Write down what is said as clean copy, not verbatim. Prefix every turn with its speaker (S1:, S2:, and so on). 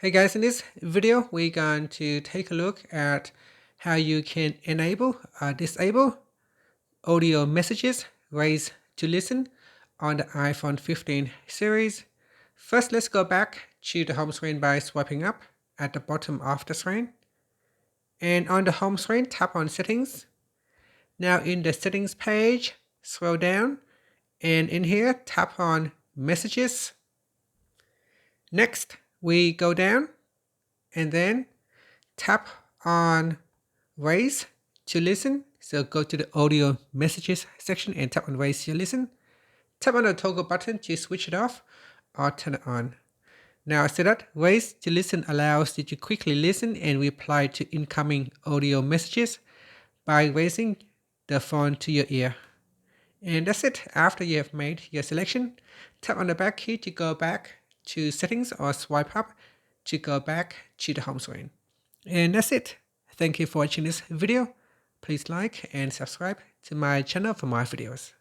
S1: Hey guys, in this video, we're going to take a look at how you can enable or disable audio messages raised to listen on the iPhone 15 series. First, let's go back to the home screen by swiping up at the bottom of the screen. And on the home screen, tap on Settings. Now in the Settings page, scroll down, and in here, tap on Messages. Next, we go down and then tap on Raise to listen. So go to the audio messages section and tap on Raise to listen. Tap on the toggle button to switch it off or turn it on. Now so that Raise to listen allows you to quickly listen and reply to incoming audio messages by raising the phone to your ear. And that's it. After you have made your selection, tap on the back key to go back to Settings or swipe up to go back to the home screen. And that's it. Thank you for watching this video. Please like and subscribe to my channel for more videos.